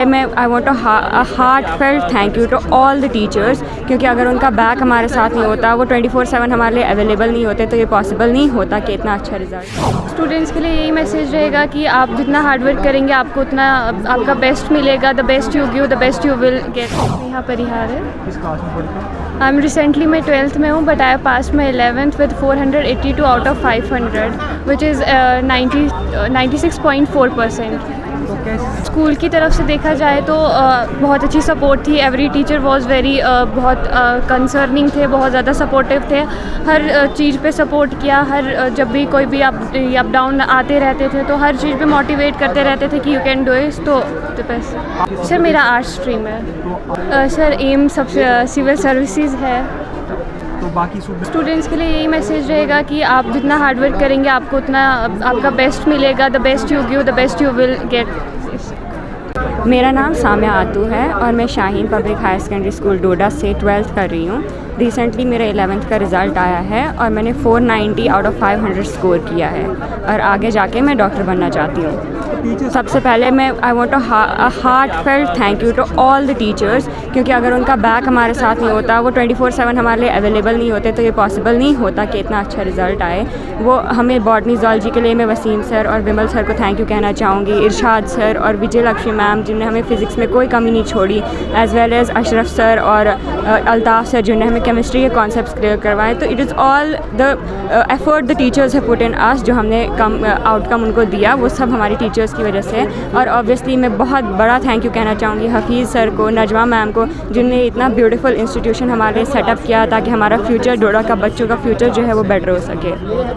मैं I want a heartfelt thank you to all the teachers, क्योंकि अगर उनका बैक हमारे साथ नहीं होता, वो 24/7 हमारे लिए अवेलेबल नहीं होते, तो ये पॉसिबल नहीं होता कि इतना अच्छा रिजल्ट। स्टूडेंट्स के लिए यही मैसेज रहेगा कि आप जितना हार्ड वर्क करेंगे आपको उतना आपका बेस्ट मिलेगा। The best you give the best you will gate. यहाँ परिहार है। किस क्लास में पढ़ते हो? आई एम रिसेंटली मैं 12th में हूँ, but I pass my 11th with 482 out of 500 which is 96.4%। तो कैसे स्कूल की तरफ से देखा जाए तो बहुत अच्छी सपोर्ट थी। एवरी टीचर वाज वेरी बहुत कंसर्निंग थे, बहुत ज़्यादा सपोर्टिव थे। हर चीज़ पे सपोर्ट किया। हर जब भी कोई भी अप डाउन आते रहते थे तो हर चीज़ पे मोटिवेट करते रहते थे कि यू कैन डू इट। तो बस सर मेरा आर्ट्स स्ट्रीम है। सर एम सबसे सिविल सर्विसेज है। तो बाकी स्टूडेंट्स के लिए यही मैसेज रहेगा कि आप जितना हार्ड वर्क करेंगे आपको उतना आपका बेस्ट मिलेगा। The best you give the best you will get. मेरा नाम साम्या आतू है और मैं Shaheen public higher secondary school Doda से 12th कर रही हूँ। रिसेंटली मेरा 11th का रिज़ल्ट आया है और मैंने 490 आउट ऑफ 500 स्कोर किया है और आगे जाके मैं डॉक्टर बनना चाहती हूँ। सबसे पहले मैं I want a heartfelt thank you to all the teachers, क्योंकि अगर उनका बैक हमारे साथ नहीं होता, वो 24/7 हमारे लिए अवेलेबल नहीं होते, तो ये पॉसिबल नहीं होता कि इतना अच्छा रिज़ल्ट आए। वो हमें बॉटनी ज़ूलॉजी के लिए मैं वसीम सर और विमल सर को थैंक यू कहना चाहूँगी, इरशाद सर और विजय लक्ष्मी मैम जिन्होंने हमें फ़िज़िक्स में कोई कमी नहीं छोड़ी, as well as Ashraf sir और अल्ताफ़ सर जिन्होंने हमें केमिस्ट्री के कॉन्सेप्ट्स क्लियर करवाए। तो it is all the effort the teachers have put in us, जो हमने आउटकम उनको दिया वो सब हमारी टीचर्स की वजह से। और ऑब्वियसली मैं बहुत बड़ा थैंक यू कहना चाहूँगी हफीज़ सर को, नजवा मैम को, जिन्होंने इतना ब्यूटीफुल इंस्टीट्यूशन हमारे लिए सेटअप किया ताकि हमारा फ्यूचर, डोडा का बच्चों का फ्यूचर जो है वो बेटर हो सके।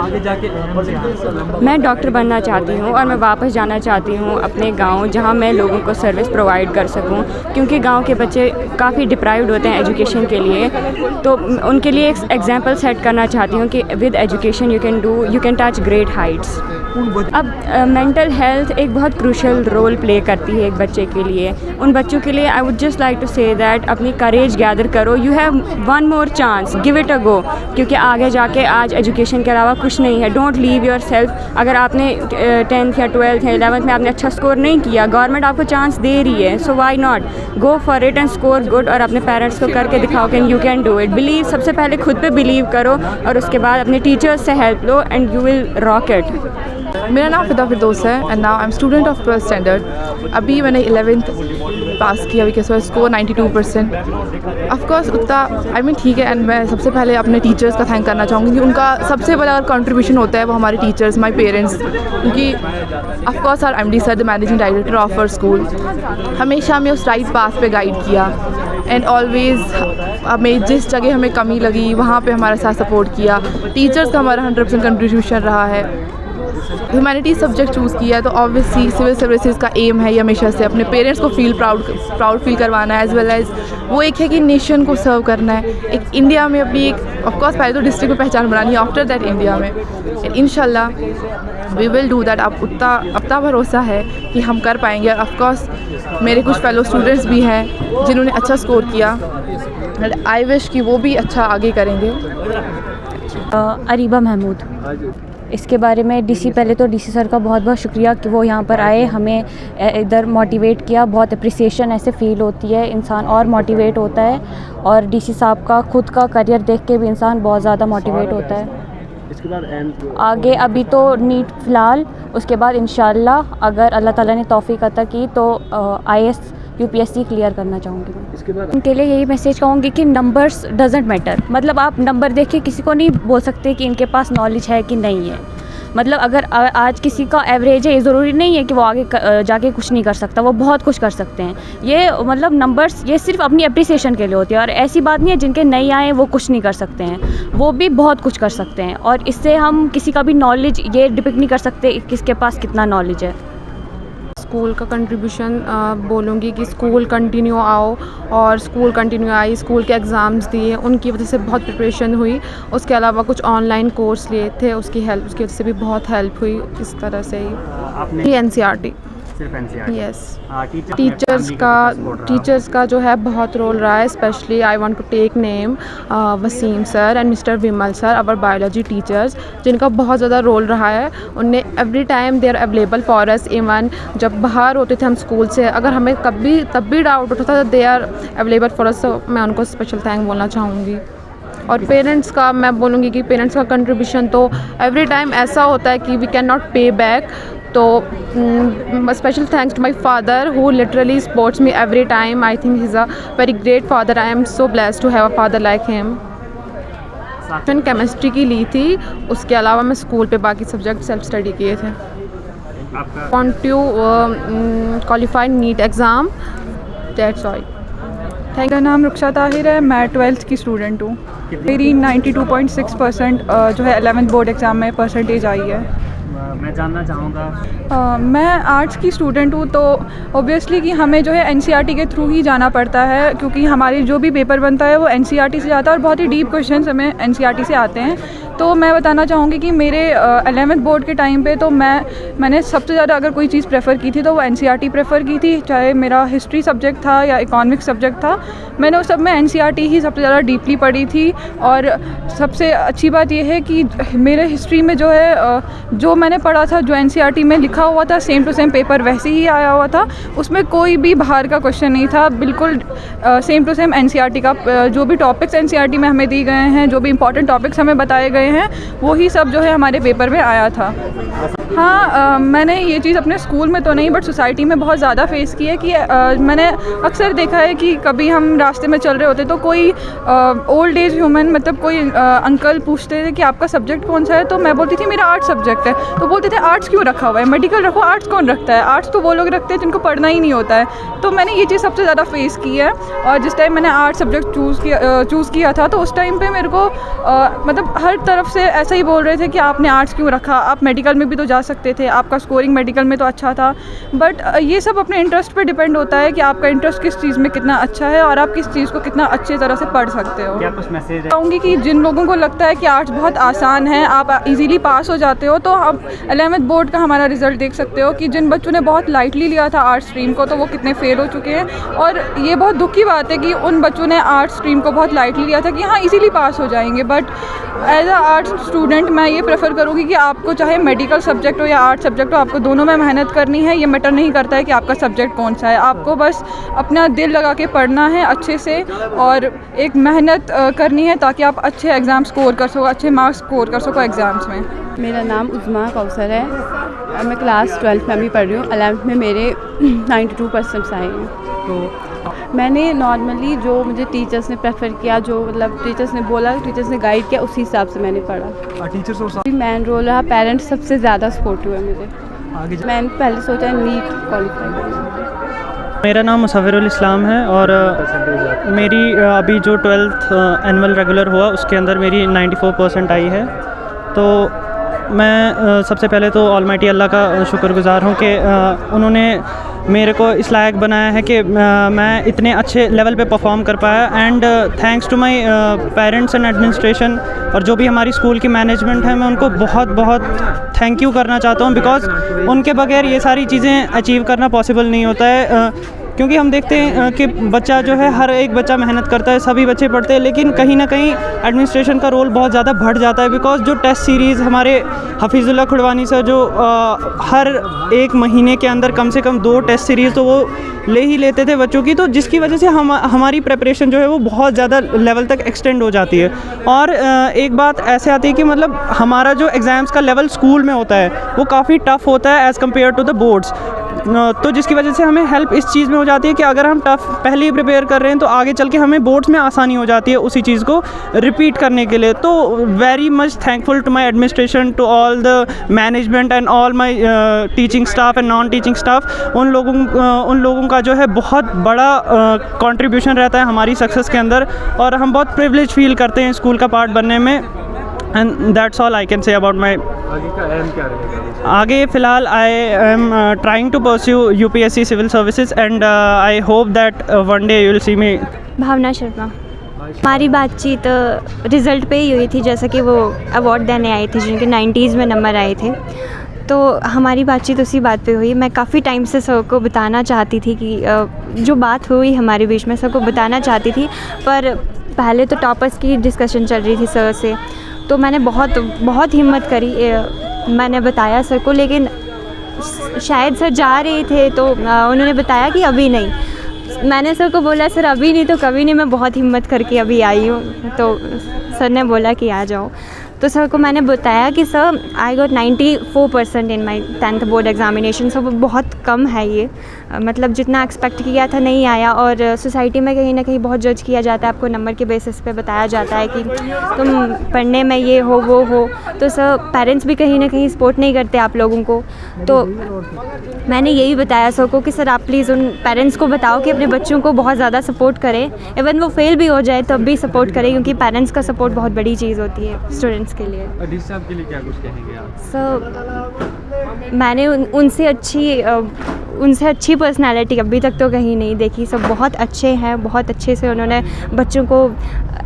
आगे जाके मैं डॉक्टर बनना चाहती हूँ और मैं वापस जाना चाहती हूँ अपने गांव, जहाँ मैं लोगों को सर्विस प्रोवाइड कर सकूँ, क्योंकि गांव के बच्चे काफ़ी डिप्राइव्ड होते हैं एजुकेशन के लिए। तो उनके लिए एक एग्जांपल सेट करना चाहती हूँ कि with education you can touch great Heights. अब मेंटल हेल्थ एक बहुत क्रूशल रोल प्ले करती है एक बच्चे के लिए। उन बच्चों के लिए I would just like to say that अपनी करेज गैदर करो, you have one more chance, give it a go, क्योंकि आगे जाके आज एजुकेशन के अलावा कुछ नहीं है। Don't leave your self. अगर आपने 10th या 12th या 11th में आपने अच्छा स्कोर नहीं किया, गवर्नमेंट आपको चांस दे रही है, so why not go for it and score good. और अपने पेरेंट्स को करके दिखाओ कि you can do it. Believe, सबसे पहले खुद पे बिलीव करो और उसके बाद अपने टीचर्स से help low and you will rock it. मेरा नाम फिदा फिरदौस है and now I am student of 12th standard. अभी मैंने 11th पास किया बिकॉज स्कोर 92%। ऑफकोर्स उतना आई मीन ठीक है। एंड मैं सबसे पहले अपने टीचर्स का थैंक करना चाहूँगी कि उनका सबसे बड़ा कंट्रीब्यूशन होता है वो हमारे टीचर्स, माय पेरेंट्स, क्योंकि of course our MD sir, the managing director of our school, हमेशा हमें उस राइट पाथ पे गाइड किया एंड ऑलवेज़ हमें जिस जगह हमें कमी लगी वहाँ पे हमारे साथ सपोर्ट किया। टीचर्स का हमारा 100% कंट्रीब्यूशन रहा है। ह्यूमैनिटीज़ सब्जेक्ट चूज़ किया है तो ऑब्वियसली सिविल सर्विसेज का एम है ये हमेशा से अपने पेरेंट्स को प्राउड फील करवाना है, एज़ वेल एज़ वो एक है कि नेशन को सर्व करना है। एक इंडिया में अपनी एक ऑफकोर्स पहले तो डिस्ट्रिक्ट में पहचान बनानी है, आफ्टर दैट इंडिया में। इंशाल्लाह वी विल डू दैट। अब उतना भरोसा है कि हम कर पाएंगे। और ऑफकोर्स मेरे कुछ फेलो स्टूडेंट्स भी हैं जिन्होंने अच्छा स्कोर किया एंड आई विश कि वो भी अच्छा आगे करेंगे। अरीबा महमूद। इसके बारे में पहले तो डीसी सर का बहुत बहुत शुक्रिया कि वो यहाँ पर आए, हमें इधर मोटिवेट किया। बहुत अप्रिसिएशन ऐसे फ़ील होती है, इंसान और मोटिवेट होता है। और डीसी साहब का खुद का करियर देख के भी इंसान बहुत ज़्यादा मोटिवेट होता है। इसके बाद आगे अभी तो नीट फ़िलहाल, उसके बाद इंशाल्लाह अगर अल्लाह ताला ने तौफीक अता की तो IAS UPSC क्लियर करना चाहूँगी मैं। इसके बाद उनके लिए यही मैसेज कहूँगी कि नंबर्स डजेंट मैटर। मतलब आप नंबर देख के किसी को नहीं बोल सकते कि इनके पास नॉलेज है कि नहीं है। मतलब अगर आज किसी का एवरेज है, ये ज़रूरी नहीं है कि वो आगे जाके कुछ नहीं कर सकता, वो बहुत कुछ कर सकते हैं। ये मतलब नंबर्स ये सिर्फ अपनी अप्रिसिएशन के लिए होती है। और ऐसी बात नहीं है जिनके नहीं आए वो कुछ नहीं कर सकते हैं, वो भी बहुत कुछ कर सकते हैं। और इससे हम किसी का भी नॉलेज ये डिपिक्ट नहीं कर सकते किसके पास कितना नॉलेज है। स्कूल का कंट्रीब्यूशन बोलूँगी कि स्कूल कंटिन्यू आओ, और स्कूल कंटिन्यू आई, स्कूल के एग्ज़ाम्स दिए, उनकी वजह से बहुत प्रिपरेशन हुई। उसके अलावा कुछ ऑनलाइन कोर्स लिए थे, उसकी वजह से भी बहुत हेल्प हुई। इस तरह से ही NCERT सिर्फ एनसीईआरटी? यस। टीचर्स टीचर्स का जो है बहुत रोल रहा है, specially I want to take name Waseem sir and mister Vimal sir, our biology teachers, जिनका बहुत ज़्यादा रोल रहा है। उनने every time they are available for us, even जब बाहर होते थे हम स्कूल से, अगर हमें तब भी डाउट होता था, they are available for us, तो मैं उनको स्पेशल थैंक बोलना चाहूँगी। और पेरेंट्स का मैं बोलूँगी कि पेरेंट्स का कंट्रीब्यूशन तो एवरी टाइम ऐसा होता है कि we can not pay back, तो special thanks to my father who literally supports me every time. I think he is a very great father, I am so blessed to have a father like him. मैंने chemistry की ली थी, उसके अलावा मैं school पे बाकी subject self study किए थे। Want to qualify NEET exam, that's all. मेरा नाम रुखसा ताहिर है, मैं 12th की स्टूडेंट हूँ। मेरी 92.6% जो है 11th बोर्ड एग्ज़ाम में परसेंटेज आई है। मैं जानना चाहूँगा, मैं आर्ट्स की स्टूडेंट हूँ, तो ऑब्वियसली कि हमें जो है एनसीईआरटी के थ्रू ही जाना पड़ता है, क्योंकि हमारी जो भी पेपर बनता है वो एनसीईआरटी से जाता है और बहुत ही डीप क्वेश्चंस हमें एनसीईआरटी से आते हैं। तो मैं बताना चाहूँगी कि मेरे 11th बोर्ड के टाइम पे तो मैंने सबसे ज़्यादा अगर कोई चीज़ प्रेफर की थी तो वो एनसीईआरटी प्रेफर की थी, चाहे मेरा हिस्ट्री सब्जेक्ट था या इकोनॉमिक्स सब्जेक्ट था। मैंने उस सब में एनसीईआरटी ही सबसे ज़्यादा डीपली पढ़ी थी। और सबसे अच्छी बात यह है कि मेरे हिस्ट्री में जो है जो मैंने पढ़ा था, जो एनसीईआरटी में लिखा हुआ था, सेम टू सेम पेपर वैसे ही आया हुआ था, उसमें कोई भी बाहर का क्वेश्चन नहीं था, बिल्कुल सेम टू सेम एनसीईआरटी का जो भी टॉपिक्स एनसीईआरटी में हमें दिए गए हैं, जो भी इंपॉर्टेंट टॉपिक्स हमें बताए गए हैं, वही सब जो है हमारे पेपर में आया था। हाँ, मैंने ये चीज़ अपने स्कूल में तो नहीं बट सोसाइटी में बहुत ज़्यादा फेस की है कि मैंने अक्सर देखा है कि कभी हम रास्ते में चल रहे होते तो कोई ओल्ड एज ह्यूमन, मतलब कोई अंकल पूछते थे कि आपका सब्जेक्ट कौन सा है, तो मैं बोलती थी मेरा आर्ट्स सब्जेक्ट है। तो बोलते थे आर्ट्स क्यों रखा हुआ है, मेडिकल रखो, आर्ट्स कौन रखता है, आर्ट्स तो वो लोग रखते हैं जिनको पढ़ना ही नहीं होता है। तो मैंने ये चीज़ सबसे ज़्यादा फेस की है। और जिस टाइम मैंने आर्ट्स सब्जेक्ट चूज़ किया था तो उस टाइम पर मेरे को मतलब हर तरफ से ऐसा ही बोल रहे थे कि आपने आर्ट्स क्यों रखा, आप मेडिकल में भी तो जा सकते थे, आपका स्कोरिंग मेडिकल में तो अच्छा था। बट ये सब अपने इंटरेस्ट पे डिपेंड होता है कि आपका इंटरेस्ट किस चीज़ में कितना अच्छा है और आप किस चीज़ को कितना अच्छी तरह से पढ़ सकते हो। क्या कुछ मैसेज कहूँगी कि जिन लोगों को लगता है कि आर्ट्स बहुत आसान है, आप इजीली पास हो जाते हो, तो आप 11th बोर्ड का हमारा रिजल्ट देख सकते हो कि जिन बच्चों ने बहुत लाइटली लिया था आर्ट्स स्ट्रीम को, तो वो कितने फेल हो चुके हैं। और ये बहुत दुख की बात है कि उन बच्चों ने आर्ट्स स्ट्रीम को बहुत लाइटली लिया था कि हाँ इजीली पास हो जाएंगे। But as a arts student मैं ये प्रेफर करूँगी कि आपको चाहे मेडिकल सब्जेक्ट हो या आर्ट्स सब्जेक्ट हो, आपको दोनों में मेहनत करनी है। ये मैटर नहीं करता है कि आपका सब्जेक्ट कौन सा है, आपको बस अपना दिल लगा के पढ़ना है अच्छे से और एक मेहनत करनी है ताकि आप अच्छे एग्ज़ाम स्कोर कर सको, अच्छे मार्क्स स्कोर कर सको एग्ज़ाम्स में। मेरा नाम उज़मा कौसर है और मैं क्लास 12th में अभी पढ़ रही हूँ। 11th में मेरे 92% आए हैं। तो मैंने नॉर्मली जो मुझे टीचर्स ने प्रेफर किया, जो मतलब टीचर्स ने बोला, टीचर्स ने गाइड किया, उसी हिसाब से मैंने पढ़ा। टीचर्स और मेन रोल रहा, पेरेंट्स सबसे ज़्यादा सपोर्टिव है मुझे। आगे मैंने पहले सोचा नीट क्वालिफाई करना। मेरा नाम मुसव्विरुल इस्लाम है और मेरी अभी जो 12th एनुअल रेगुलर हुआ उसके अंदर मेरी 94% आई है। तो मैं सबसे पहले तो ऑलमाइटी अल्लाह का शुक्रगुज़ार हूँ कि उन्होंने मेरे को इस लायक बनाया है कि मैं इतने अच्छे लेवल पे परफॉर्म कर पाया। And thanks to my parents and administration और जो भी हमारी स्कूल की मैनेजमेंट है, मैं उनको बहुत बहुत थैंक यू करना चाहता हूँ, बिकॉज़ उनके बगैर ये सारी चीज़ें अचीव करना पॉसिबल नहीं होता है। क्योंकि हम देखते हैं कि बच्चा जो है, हर एक बच्चा मेहनत करता है, सभी बच्चे पढ़ते हैं, लेकिन कहीं ना कहीं एडमिनिस्ट्रेशन का रोल बहुत ज़्यादा बढ़ जाता है। बिकॉज़ जो टेस्ट सीरीज़ हमारे हफीज़ुल्लाह खुड़वानी सर जो हर एक महीने के अंदर कम से कम 2 टेस्ट सीरीज़ तो वो ले ही लेते थे बच्चों की, तो जिसकी वजह से हमारी प्रिपरेशन जो है वो बहुत ज़्यादा लेवल तक एक्सटेंड हो जाती है। और एक बात ऐसे आती है कि मतलब हमारा जो एग्ज़ाम्स का लेवल स्कूल में होता है वो काफ़ी टफ़ होता है as compare to the boards. तो जिसकी वजह से हमें हेल्प इस चीज़ में हो जाती है कि अगर हम टफ़ पहले ही प्रिपेयर कर रहे हैं तो आगे चल के हमें बोर्ड्स में आसानी हो जाती है उसी चीज़ को रिपीट करने के लिए। तो very much thankful to my administration, to all the management and all my teaching staff and non teaching staff. उन लोगों का जो है बहुत बड़ा कंट्रीब्यूशन रहता है हमारी सक्सेस के अंदर और हम बहुत प्रिविलेज फील करते हैं स्कूल का पार्ट बनने में। And that's all I can say about my. आगे का एम क्या रहेगा? आगे फ़िलहाल I am trying to pursue UPSC civil services and I hope that one day you will see me. Bhavana Sharma. हमारी बातचीत रिज़ल्ट पे ही हुई थी, जैसा कि वो अवार्ड देने आई थी जिनके 90s में नंबर आए थे। तो हमारी बातचीत उसी बात पे हुई। मैं काफ़ी टाइम से सर को बताना चाहती थी कि जो बात हुई हमारे बीच में सर को बताना चाहती थी, पर पहले तो टॉपर्स की डिस्कशन चल रही थी सर से, तो मैंने बहुत हिम्मत करी, मैंने बताया सर को, लेकिन शायद सर जा रहे थे तो उन्होंने बताया कि अभी नहीं। मैंने सर को बोला सर अभी नहीं तो कभी नहीं, मैं बहुत हिम्मत करके अभी आई हूँ। तो सर ने बोला कि आ जाओ। तो सर को मैंने बताया कि sir I got 94% in my 10th board examination. Sir वो बहुत कम है ये, मतलब जितना एक्सपेक्ट किया था नहीं आया। और सोसाइटी में कहीं ना कहीं बहुत जज किया जाता है, आपको नंबर के बेसिस पे बताया जाता है कि तुम पढ़ने में ये हो वो हो। तो सर पेरेंट्स भी कहीं ना कहीं सपोर्ट नहीं करते आप लोगों को। तो मैंने यही बताया सर को कि सर आप प्लीज़ उन पेरेंट्स को बताओ कि अपने बच्चों को बहुत ज़्यादा सपोर्ट करें, इवन वो फेल भी हो जाए तब भी सपोर्ट करें, क्योंकि पेरेंट्स का सपोर्ट बहुत बड़ी चीज़ होती है स्टूडेंट्स के लिए। साहब के लिए क्या कुछ कहेंगे आप? सर मैंने उनसे अच्छी पर्सनालिटी अभी तक तो कहीं नहीं देखी। सब बहुत अच्छे हैं, बहुत अच्छे से उन्होंने बच्चों को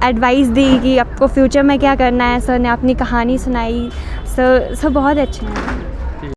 एडवाइस दी कि आपको फ्यूचर में क्या करना है। सर ने अपनी कहानी सुनाई, सर बहुत अच्छे हैं।